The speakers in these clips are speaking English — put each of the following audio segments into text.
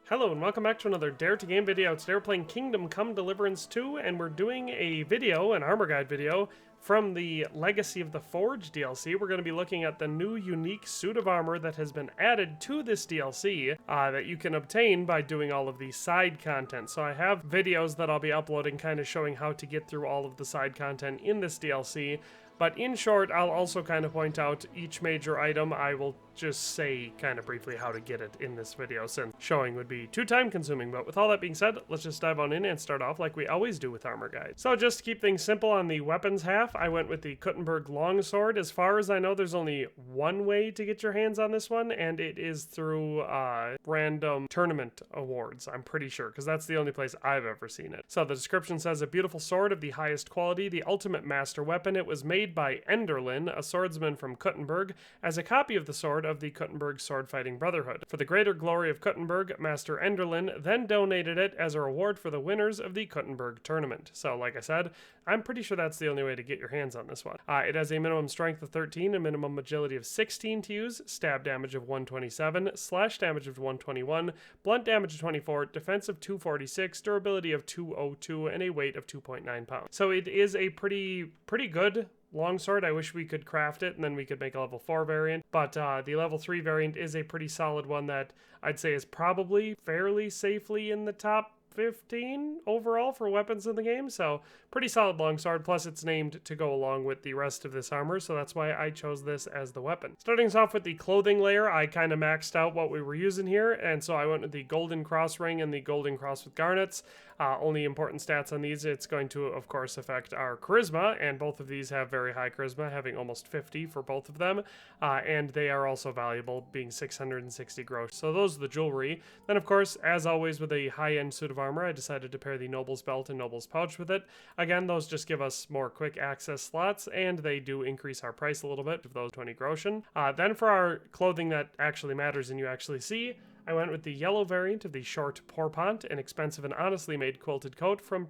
Hello and welcome back to another Dare to Game video. Today we're playing Kingdom Come Deliverance 2 and we're doing a video, an armor guide video, from the Legacy of the Forge DLC. We're going to be looking at the new unique suit of armor that has been added to this DLC that you can obtain by doing all of the side content. So I have videos that I'll be uploading kind of showing how to get through all of the side content in this DLC. But in short, I'll also kind of point out each major item. I will just say kind of briefly how to get it in this video, since showing would be too time consuming. But with all that being said, let's just dive on in and start off like we always do with armor guides. So just to keep things simple on the weapons half, I went with the Kuttenberg longsword. As far as I know, there's only one way to get your hands on this one, and it is through random tournament awards, I'm pretty sure, because that's the only place I've ever seen it. So the description says, a beautiful sword of the highest quality, the ultimate master weapon. It was made by Enderlin, a swordsman from Kuttenberg, as a copy of the sword of the Kuttenberg Sword-Fighting Brotherhood. For the greater glory of Kuttenberg, Master Enderlin then donated it as a reward for the winners of the Kuttenberg tournament. So, like I said, I'm pretty sure that's the only way to get your hands on this one. It has a minimum strength of 13, a minimum agility of 16 to use, stab damage of 127, slash damage of 121, blunt damage of 24, defense of 246, durability of 202, and a weight of 2.9 pounds. So it is a pretty good longsword. I wish we could craft it and then we could make a level 4 variant, but the level 3 variant is a pretty solid one that I'd say is probably fairly safely in the top 15 overall for weapons in the game, so pretty solid longsword, plus it's named to go along with the rest of this armor, so that's why I chose this as the weapon. Starting us off with the clothing layer, I kind of maxed out what we were using here, and so I went with the golden cross ring and the golden cross with garnets. Only important stats on these, it's going to of course affect our charisma, and both of these have very high charisma, having almost 50 for both of them, and they are also valuable, being 660 gross. So those are the jewelry. Then of course, as always with a high-end suit of armor, I decided to pair the Noble's Belt and Noble's Pouch with it. Again, those just give us more quick access slots, and they do increase our price a little bit of those 20 groschen. Then for our clothing that actually matters and you actually see, I went with the yellow variant of the short Porpont, an expensive and honestly made quilted coat from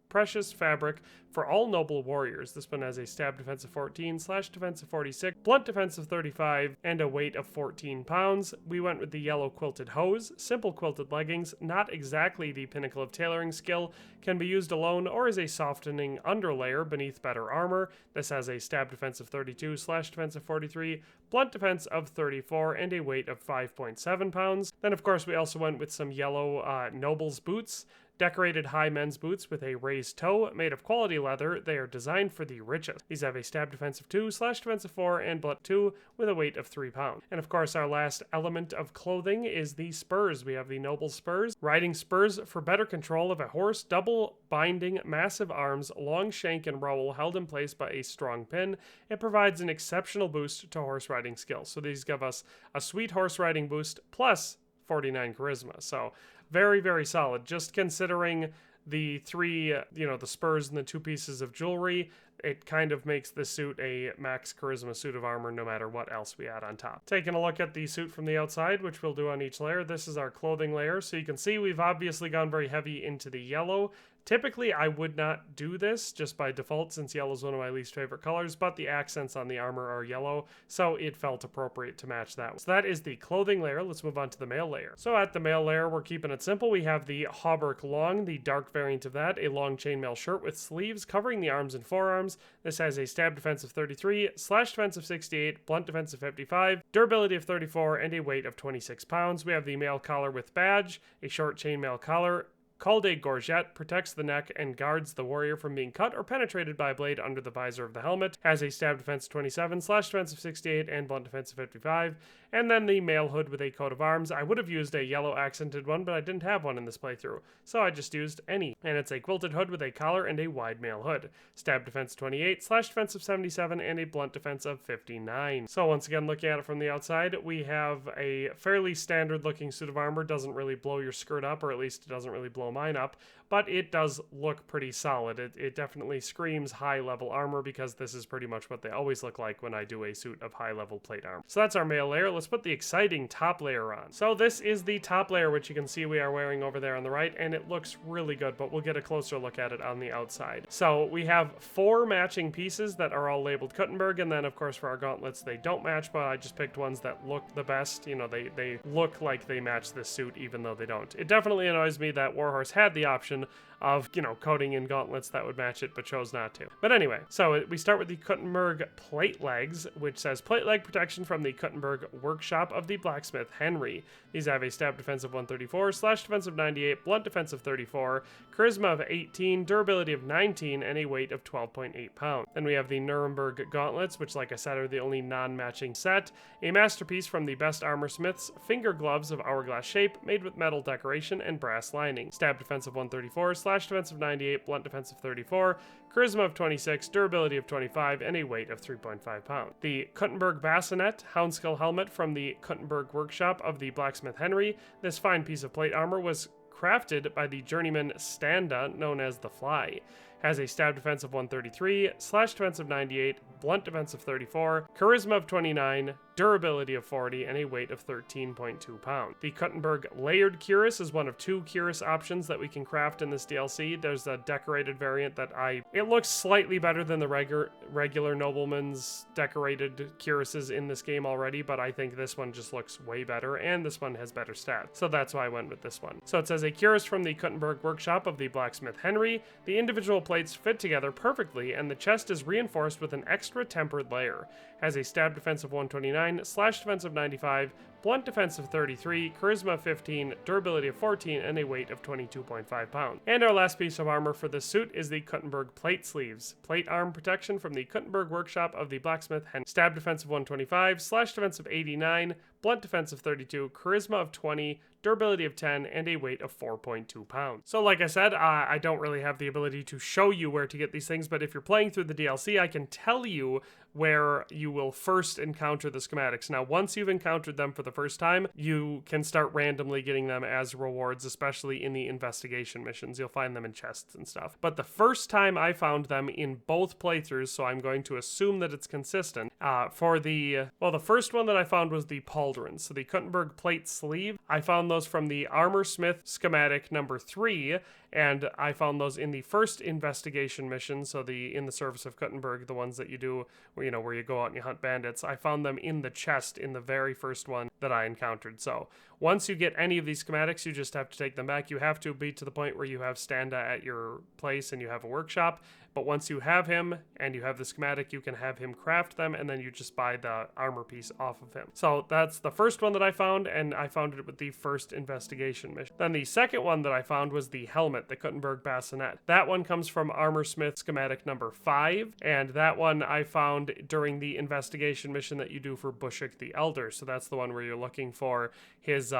precious fabric for all noble warriors. This one has a stab defense of 14, slash defense of 46, blunt defense of 35, and a weight of 14 pounds. We went with the yellow quilted hose, simple quilted leggings, not exactly the pinnacle of tailoring skill, can be used alone or as a softening underlayer beneath better armor. This has a stab defense of 32, slash defense of 43, blunt defense of 34, and a weight of 5.7 pounds. Then of course we also went with some yellow Noble's boots, decorated high men's boots with a raised toe, made of quality leather. They are designed for the richest. These have a stab defense of 2, slash defense of 4, and blunt 2 with a weight of 3 pounds. And of course our last element of clothing is the spurs. We have the Noble spurs, riding spurs for better control of a horse, double binding, massive arms, long shank and rowel held in place by a strong pin. It provides an exceptional boost to horse riding skills. So these give us a sweet horse riding boost plus 49 charisma. So very, very solid. Just considering the three, the spurs and the 2 pieces of jewelry, it kind of makes the suit a max charisma suit of armor no matter what else we add on top. Taking a look at the suit from the outside, which we'll do on each layer, this is our clothing layer. So you can see we've obviously gone very heavy into the yellow. Typically, I would not do this just by default since yellow is one of my least favorite colors, but the accents on the armor are yellow, so it felt appropriate to match that. So that is the clothing layer. Let's move on to the mail layer. So at the mail layer, we're keeping it simple. We have the hauberk long, the dark variant of that, a long chainmail shirt with sleeves covering the arms and forearms. This has a stab defense of 33, slash defense of 68, blunt defense of 55, durability of 34, and a weight of 26 pounds. We have the mail collar with badge, a short chainmail collar, called a gorget, protects the neck and guards the warrior from being cut or penetrated by a blade under the visor of the helmet. Has a stab defense of 27, slash defense of 68, and blunt defense of 55. And then the mail hood with a coat of arms. I would have used a yellow accented one, but I didn't have one in this playthrough, so I just used any. And it's a quilted hood with a collar and a wide mail hood. Stab defense 28, slash defense of 77, and a blunt defense of 59. So once again, looking at it from the outside, we have a fairly standard looking suit of armor. Doesn't really blow your skirt up, or at least it doesn't really blow blow mine up, but it does look pretty solid. It definitely screams high-level armor because this is pretty much what they always look like when I do a suit of high-level plate armor. So that's our mail layer. Let's put the exciting top layer on. So this is the top layer, which you can see we are wearing over there on the right, and it looks really good, but we'll get a closer look at it on the outside. So we have 4 matching pieces that are all labeled Kuttenberg, and then of course for our gauntlets they don't match, but I just picked ones that look the best. You know, they look like they match this suit even though they don't. It definitely annoys me that Warhorse had the option of, you know, coating in gauntlets that would match it, but chose not to. But anyway, so we start with the Kuttenberg plate legs, which says plate leg protection from the Kuttenberg workshop of the blacksmith Henry. These have a stab defense of 134, slash defense of 98, blunt defense of 34, charisma of 18, durability of 19, and a weight of 12.8 pounds. Then we have the Nuremberg gauntlets, which, like I said, are the only non-matching set. A masterpiece from the best armor smiths, finger gloves of hourglass shape, made with metal decoration and brass lining. Stab defense of 134, slash defense of 98, blunt defense of 34, charisma of 26, durability of 25, and a weight of 3.5 pounds. The Kuttenberg bassinet, houndskull helmet from the Kuttenberg workshop of the blacksmith Henry. This fine piece of plate armor was crafted by the journeyman Standa, known as the Fly. Has a stab defense of 133, slash defense of 98, blunt defense of 34, charisma of 29, durability of 40, and a weight of 13.2 pounds. The Kuttenberg layered cuirass is one of 2 cuirass options that we can craft in this DLC. There's a decorated variant that it looks slightly better than the regular nobleman's decorated cuirasses in this game already, but I think this one just looks way better, and this one has better stats. So that's why I went with this one. So it says a cuirass from the Kuttenberg workshop of the blacksmith Henry. The individual plates fit together perfectly, and the chest is reinforced with an extra tempered layer. Has a stab defense of 129, slash defense of 95, blunt defense of 33, charisma of 15, durability of 14, and a weight of 22.5 pounds. And our last piece of armor for this suit is the Kuttenberg plate sleeves. Plate arm protection from the Kuttenberg workshop of the blacksmith Henry. Stab defense of 125, slash defense of 89, blunt defense of 32, charisma of 20, durability of 10, and a weight of 4.2 pounds. So like I said, I don't really have the ability to show you where to get these things, but if you're playing through the DLC, I can tell you where you will first encounter the schematics. Now, once you've encountered them for the first time, you can start randomly getting them as rewards, especially in the investigation missions. You'll find them in chests and stuff. But the first time I found them in both playthroughs, so I'm going to assume that it's consistent, the first one that I found was the pauldrons, so the Kuttenberg plate sleeve. I found those from the Armor Smith schematic number 3, and I found those in the first investigation mission, so in the service of Kuttenberg, the ones that you do, where you go out and you hunt bandits. I found them in the chest in the very first one that I encountered. So once you get any of these schematics, you just have to take them back. You have to be to the point where you have Standa at your place and you have a workshop. But once you have him and you have the schematic, you can have him craft them, and then you just buy the armor piece off of him. So that's the first one that I found, and I found it with the first investigation mission. Then the second one that I found was the helmet, the Kuttenberg bassinet. That one comes from Armor Smith schematic number 5, and that one I found during the investigation mission that you do for Bushik the Elder. So that's the one where you're looking for his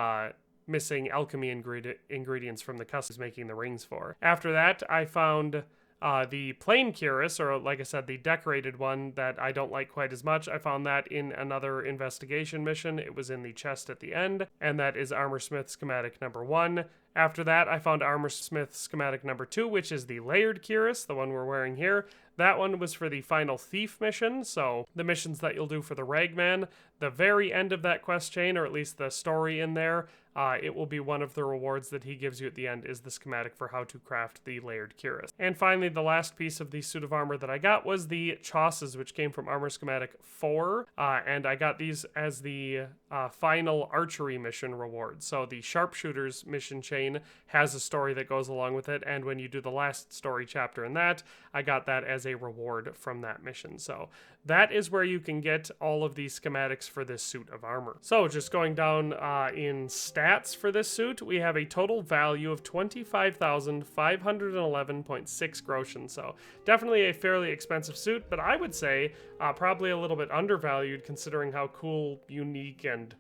missing alchemy ingredients from the customs making the rings for. After that, I found the plain cuirass, or like I said, the decorated one that I don't like quite as much. I found that in another investigation mission. It was in the chest at the end, and that is Armor Smith schematic number 1. After that, I found Armor Smith schematic number 2, which is the layered cuirass, the one we're wearing here. That one was for the final thief mission, so the missions that you'll do for the Ragman. The very end of that quest chain, or at least the story in there, it will be one of the rewards that he gives you at the end is the schematic for how to craft the layered cuirass. And finally, the last piece of the suit of armor that I got was the chausses, which came from Armor Schematic 4, and I got these as the final archery mission reward. So the sharpshooters mission chain has a story that goes along with it, and when you do the last story chapter in that, I got that as a reward from that mission. So that is where you can get all of these schematics for this suit of armor. So just going down in stats for this suit, we have a total value of 25,511.6 groschen. So definitely a fairly expensive suit, but I would say probably a little bit undervalued considering how cool, unique, and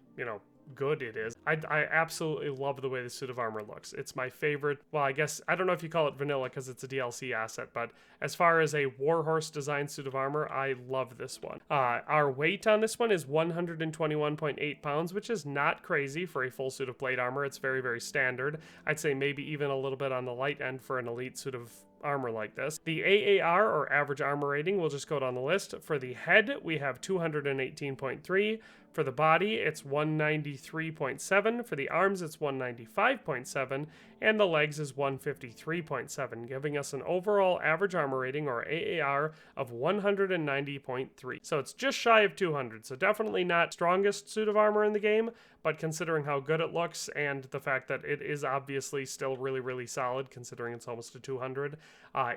good it is. I absolutely love the way the suit of armor looks. It's my favorite. Well, I guess, I don't know if you call it vanilla because it's a DLC asset, but as far as a warhorse design suit of armor, I love this one. Our weight on this one is 121.8 pounds, which is not crazy for a full suit of plate armor. It's very, very standard. I'd say maybe even a little bit on the light end for an elite suit of armor like this. The AAR, or average armor rating, will just go down the list. For the head, we have 218.3. For the body, it's 193.7. For the arms, it's 195.7. And the legs is 153.7, giving us an overall average armor rating, or AAR, of 190.3. So it's just shy of 200. So definitely not strongest suit of armor in the game, but considering how good it looks and the fact that it is obviously still really, really solid, considering it's almost a 200,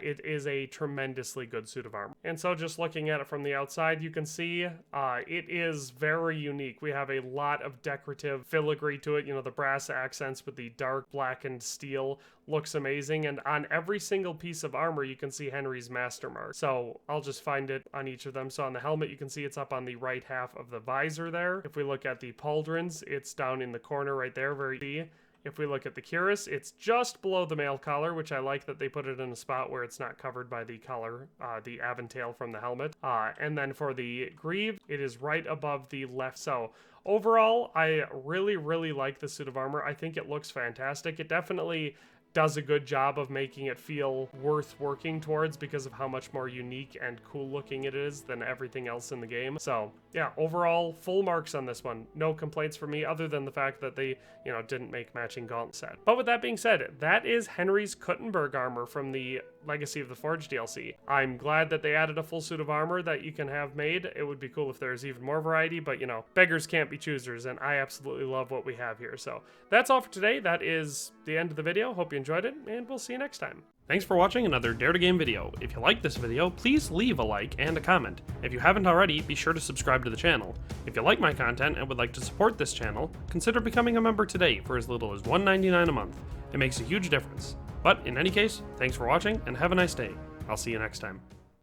it is a tremendously good suit of armor. And so just looking at it from the outside, you can see it is very unique. We have a lot of decorative filigree to it. You know, the brass accents with the dark blackened steel looks amazing, and on every single piece of armor you can see Henry's master mark. So I'll just find it on each of them. So on the helmet, you can see it's up on the right half of the visor there. If we look at the pauldrons, it's down in the corner right there, very. If we look at the cuirass, it's just below the mail collar, which I like that they put it in a spot where it's not covered by the collar, the aventail from the helmet. And then for the greave, it is right above the left. So overall, I really, really like the suit of armor. I think it looks fantastic. It definitely does a good job of making it feel worth working towards because of how much more unique and cool looking it is than everything else in the game. So yeah, overall, full marks on this one. No complaints from me other than the fact that they, you know, didn't make matching gauntlet set. But with that being said, that is Henry's Kuttenberg armor from the Legacy of the Forge DLC. I'm glad that they added a full suit of armor that you can have made. It would be cool if there's even more variety, but you know, beggars can't be choosers, and I absolutely love what we have here. So that's all for today. That is the end of the video. Hope you enjoyed it, and we'll see you next time. Thanks for watching another Dare to Game video. If you liked this video, please leave a like and a comment. If you haven't already, be sure to subscribe to the channel. If you like my content and would like to support this channel, consider becoming a member today for as little as $1.99 a month. It makes a huge difference. But in any case, thanks for watching and have a nice day. I'll see you next time.